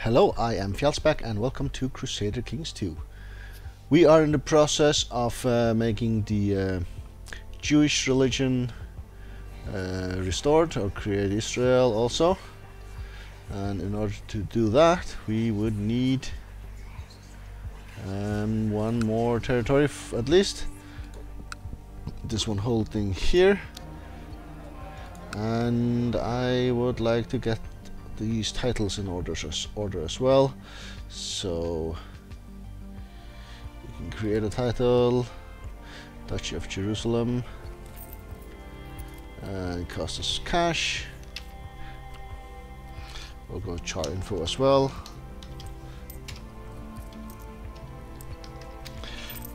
Hello, I am Fjallsback and welcome to Crusader Kings II. We are in the process of making the Jewish religion restored, or create Israel also. And in order to do that, we would need one more territory at least. This one holding here. And I would like to get these titles in order as well, so we can create a title, Duchy of Jerusalem, and it costs us cash. We'll go chart info as well,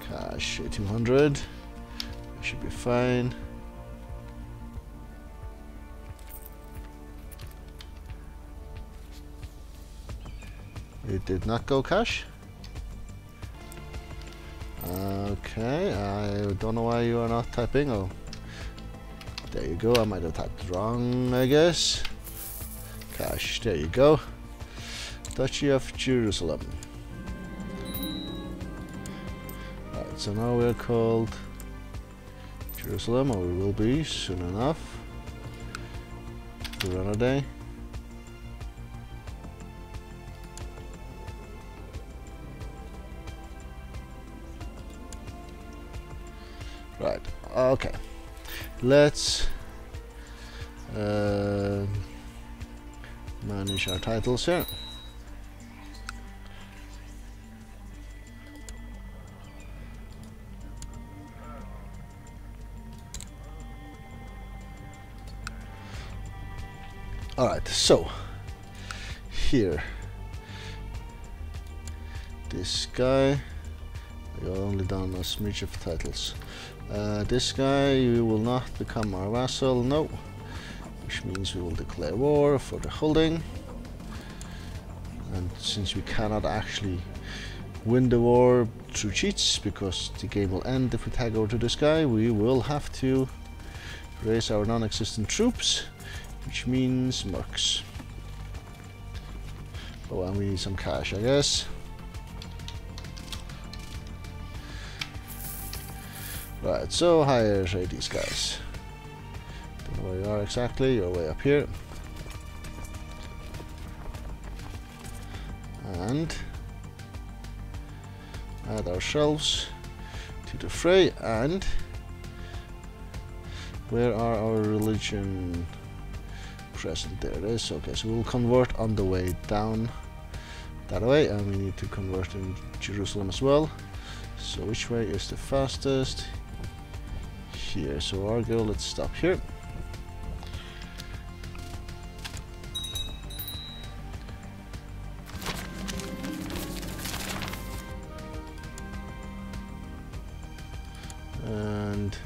cash 1800, should be fine. It did not go cash. Okay, I don't know why you are not typing. Oh, there you go. I might have typed wrong, I guess. Cash, there you go. Duchy of Jerusalem. Right, so now we're called Jerusalem, or we will be soon enough. Run a day. Right, okay, let's manage our titles here. Alright, so here, this guy, we've only done a smidge of titles. This guy, you will not become our vassal, no, which means we will declare war for the holding. And since we cannot actually win the war through cheats, because the game will end if we tag over to this guy, we will have to raise our non-existent troops, which means mercs. Oh, and we need some cash, I guess. Right, so hire these guys. Don't know where you are exactly, you're way up here. And add ourselves to the fray. And where are our religion present? There it is. Okay, so we'll convert on the way down that way, and we need to convert in Jerusalem as well. So which way is the fastest? Here, so our goal, let's stop here. And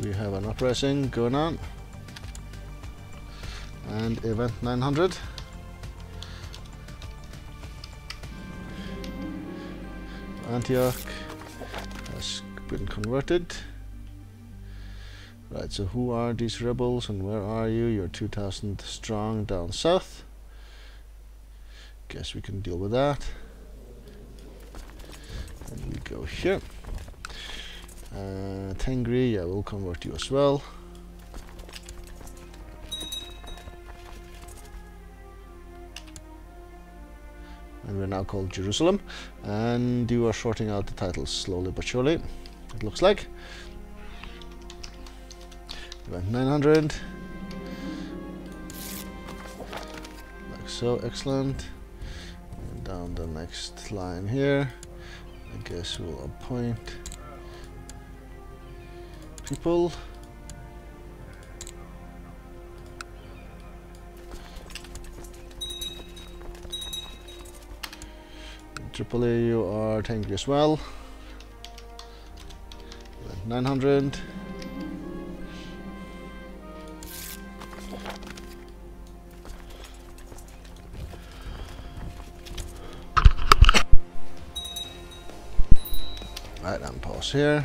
we have an uprising going on. And event 900. Antioch has been converted. Right, so who are these rebels and where are you? You're 2,000 strong down south. Guess we can deal with that. And we go here. Tengri, yeah, we'll convert you as well. And we're now called Jerusalem. And you are sorting out the titles slowly but surely, it looks like. Event 900, like so, excellent. And down the next line here, I guess we'll appoint people. In Tripoli, you are tanky as well. Event 900. Right, and pause here.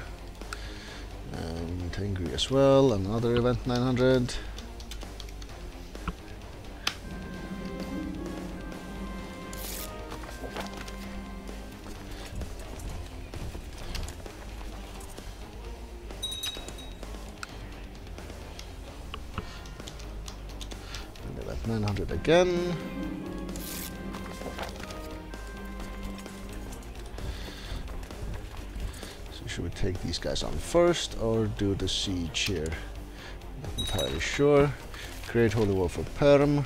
And angry as well, another event 900. About 900 again. So should we take these guys on first or do the siege here? Not entirely sure. Create Holy War for Perm.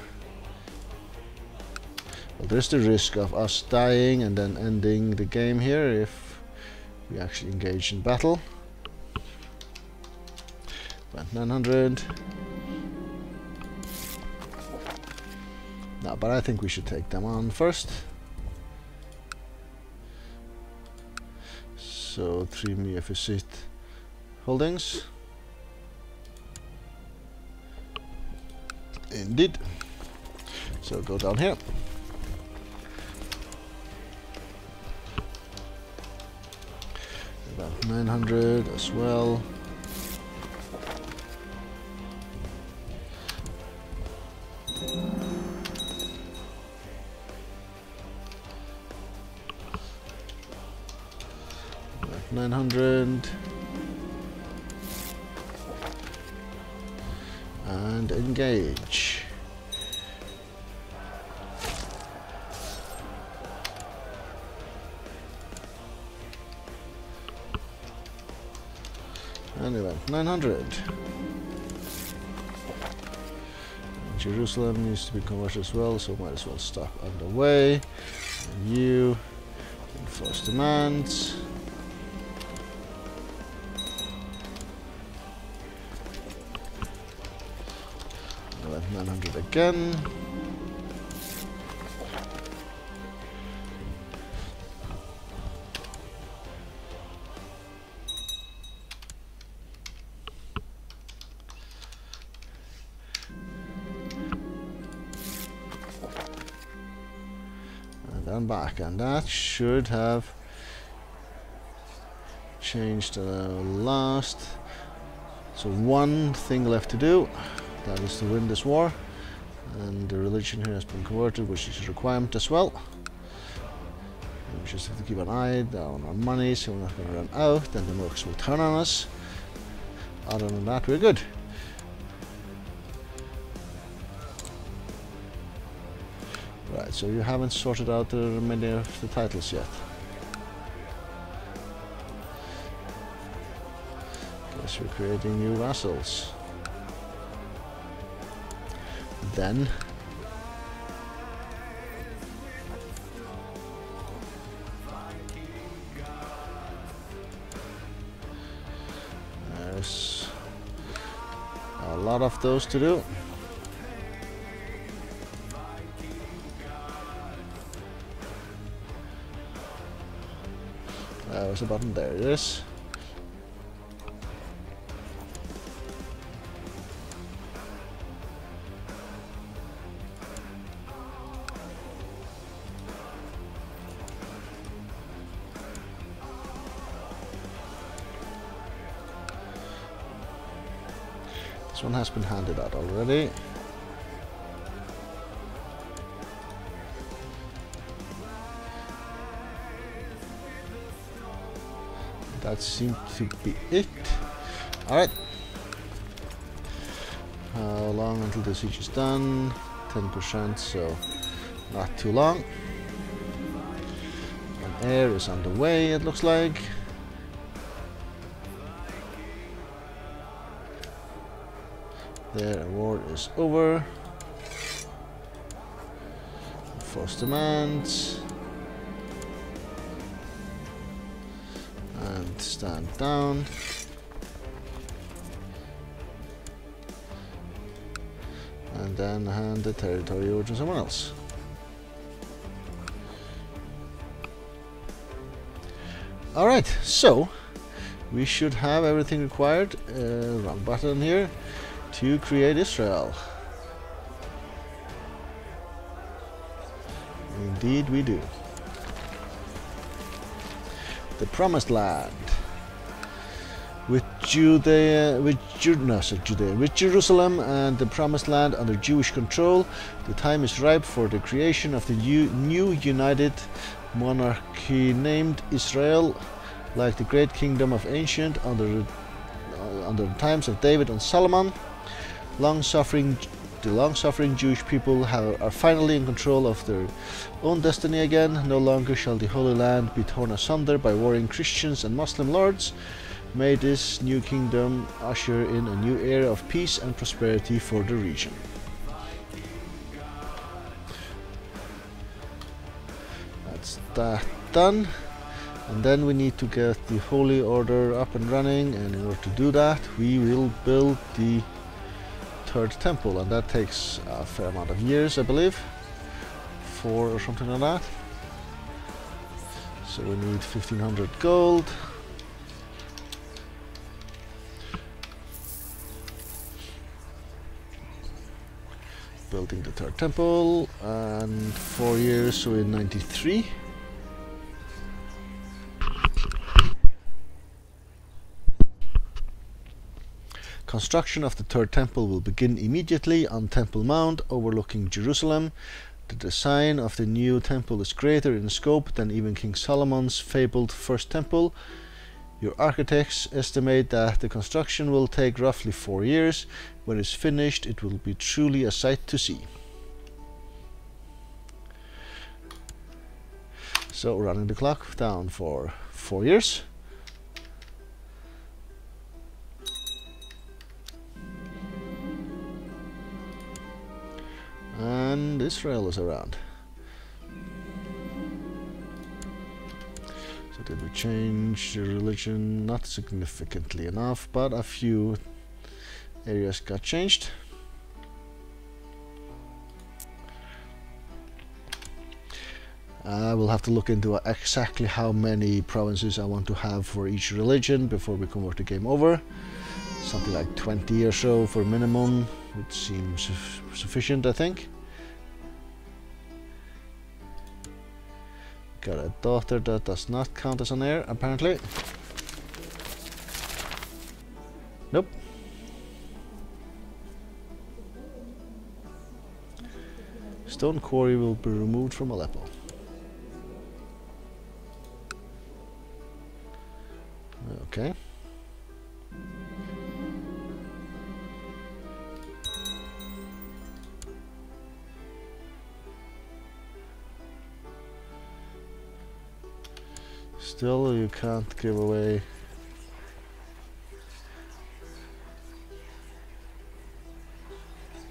Well, there's the risk of us dying and then ending the game here if we actually engage in battle. About 900. No, but I think we should take them on first. So 3 Miaphysit holdings. Indeed. So go down here. About 900 as well. About 900. And engage. And about 900. Jerusalem needs to be converted as well, so might as well stop on the way. And you enforce demands. About 900 again. And then back, and that should have changed the last. So one thing left to do. That is to win this war, and the religion here has been converted, which is a requirement as well. And we just have to keep an eye on our money, so we're not going to run out, then the mercs will turn on us. Other than that, we're good. Right, so you haven't sorted out the remainder of the titles yet. Guess we're creating new vassals. Then there's a lot of those to do. There's a button, there it is. This one has been handed out already. That seemed to be it. Alright. How long until the siege is done? 10%, so not too long. And air is on the way, it looks like. Their war is over. Enforce demands. And stand down. And then hand the territory over to someone else. Alright, so we should have everything required. Wrong button here. To create Israel. Indeed we do. The Promised Land. With Jerusalem and the Promised Land under Jewish control, the time is ripe for the creation of the new united monarchy named Israel, like the great kingdom of ancient under the times of David and Solomon. Long-suffering the long-suffering Jewish people are finally in control of their own destiny again. No longer shall the Holy Land be torn asunder by warring Christians and Muslim lords. May this new kingdom usher in a new era of peace and prosperity for the region. That's that done. And then we need to get the Holy Order up and running, and in order to do that we will build the third temple, and that takes a fair amount of years, I believe, 4 or something like that. So we need 1500 gold. Building the third temple, and 4 years, so in 93. Construction of the third temple will begin immediately on Temple Mount overlooking Jerusalem. The design of the new temple is greater in scope than even King Solomon's fabled first temple. Your architects estimate that the construction will take roughly 4 years. When it's finished, it will be truly a sight to see. So running the clock down for 4 years. And Israel is around. So did we change the religion? Not significantly enough, but a few areas got changed. I will have to look into exactly how many provinces I want to have for each religion before we convert the game over. Something like 20 or so for minimum, which seems sufficient, I think. Got a daughter that does not count as an heir, apparently. Nope. Stone quarry will be removed from Aleppo. Okay. Still, you can't give away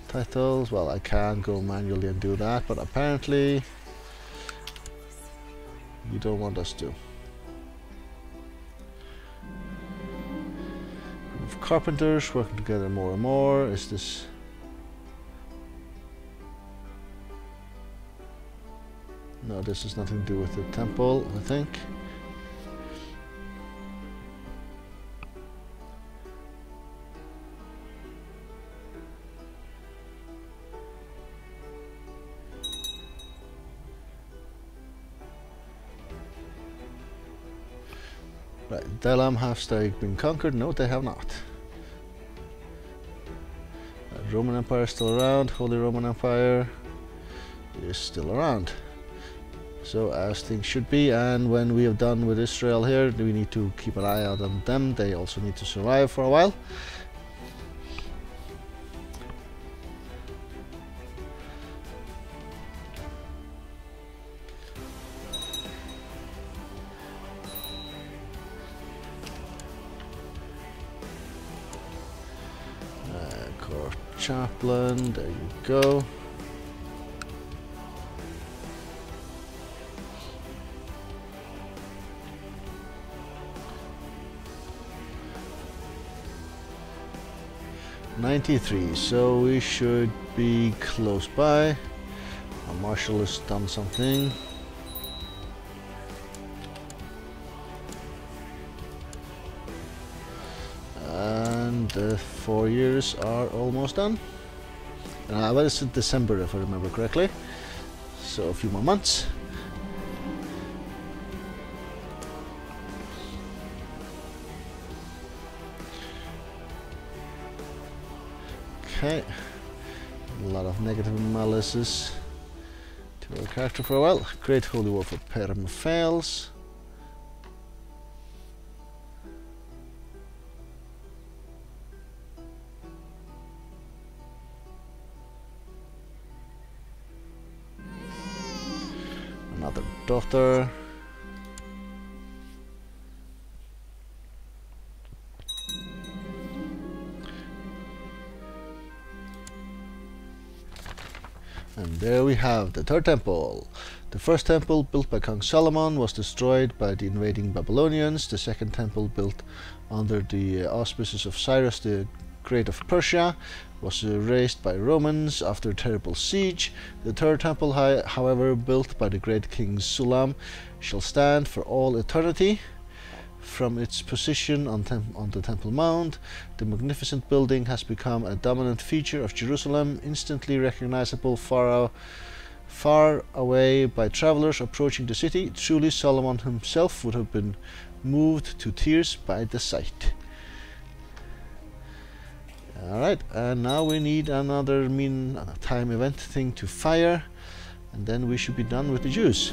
titles. Well, I can go manually and do that, but apparently you don't want us to. With carpenters working together more and more. Is this? No, this has nothing to do with the temple, I think. Right, Delam have they been conquered? No, they have not. Roman Empire is still around. Holy Roman Empire is still around. So as things should be, and when we have done with Israel here, we need to keep an eye out on them. They also need to survive for a while. Court Chaplain, there you go. '93, so we should be close by. Our marshal has done something. And the 4 years are almost done. Well, it's in December if I remember correctly. So a few more months. Okay. A lot of negative malices to our character for a while. Great Holy War for Perm fails. another daughter. And there we have the third temple. The first temple, built by King Solomon, was destroyed by the invading Babylonians. The second temple, built under the auspices of Cyrus the Great of Persia, was razed by Romans after a terrible siege. The third temple, however, built by the great King Sulam, shall stand for all eternity. From its position on the Temple Mount, the magnificent building has become a dominant feature of Jerusalem, instantly recognizable far away by travelers approaching the city. Truly, Solomon himself would have been moved to tears by the sight. Alright, and now we need another time event thing to fire, and then we should be done with the Jews.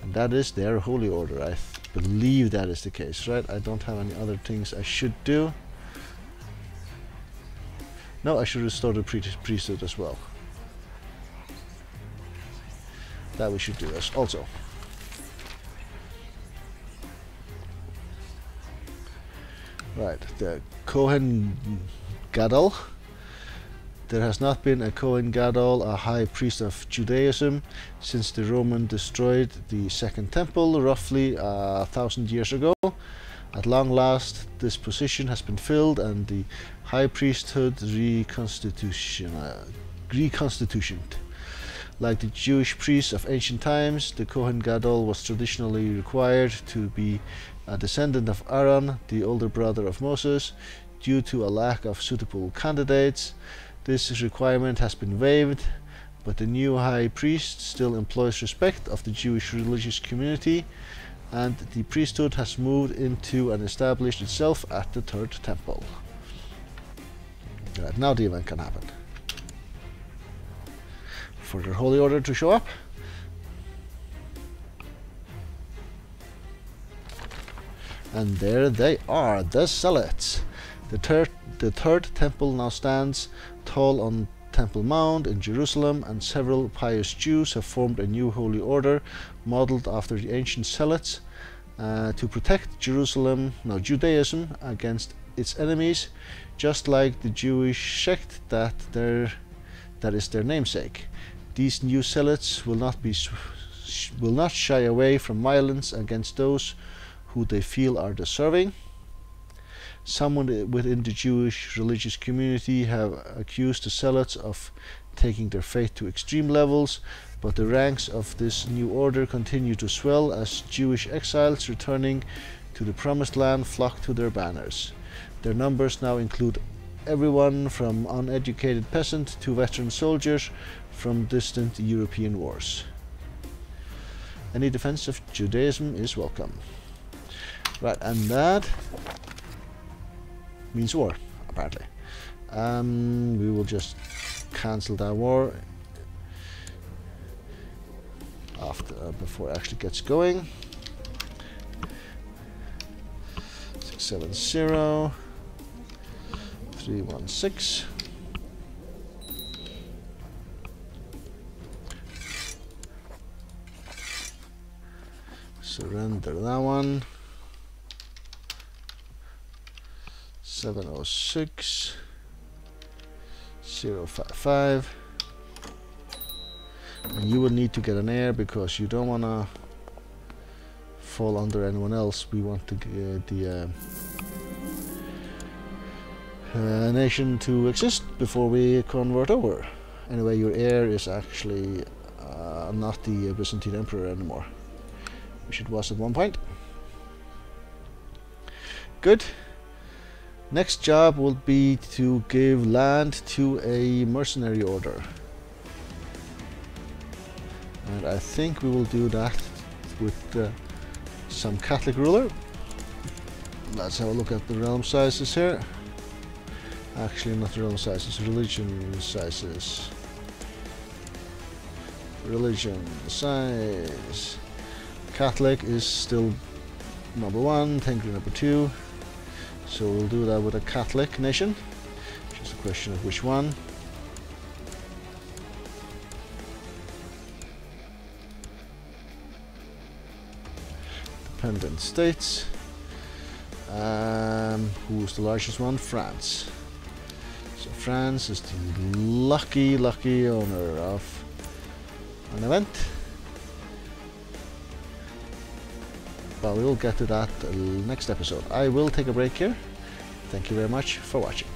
And that is their holy order. I believe that is the case, right? I don't have any other things I should do. No, I should restore the priesthood as well. That we should do as also. Right, the Kohen Gadol. There has not been a Kohen Gadol, a high priest of Judaism, since the Roman destroyed the Second Temple roughly 1,000 years ago. At long last, this position has been filled and the high priesthood reconstitutioned. Like the Jewish priests of ancient times, the Kohen Gadol was traditionally required to be a descendant of Aaron, the older brother of Moses. Due to a lack of suitable candidates, this requirement has been waived, but the new high priest still employs respect of the Jewish religious community, and the priesthood has moved into and established itself at the third temple. Right, now the event can happen. For their holy order to show up. And there they are, the Zealots. The third temple now stands tall on Temple Mount in Jerusalem, and several pious Jews have formed a new holy order modeled after the ancient Zealots to protect Judaism against its enemies, just like the Jewish sect that is their namesake. These new Zealots will not shy away from violence against those who they feel are deserving. Some within the Jewish religious community have accused the Zealots of taking their faith to extreme levels, but the ranks of this new order continue to swell as Jewish exiles returning to the Promised Land flock to their banners. Their numbers now include everyone from uneducated peasant to veteran soldiers from distant European wars. Any defense of Judaism is welcome. Right, and that means war, apparently. We will just cancel that war before it actually gets going. 670 316. Surrender that one. 706 055. And you will need to get an heir because you don't want to fall under anyone else. We want the nation to exist before we convert over. Anyway, your heir is actually not the Byzantine emperor anymore, which it was at one point. Good. Next job will be to give land to a mercenary order. And I think we will do that with some Catholic ruler. Let's have a look at the realm sizes here. Actually, not realm sizes, religion sizes. Religion size. Catholic is still number 1, Tengri number 2. So we'll do that with a Catholic nation. Just a question of which one. independent states. Who's the largest one? France. So France is the lucky owner of an event. But we will get to that next episode. I will take a break here. Thank you very much for watching.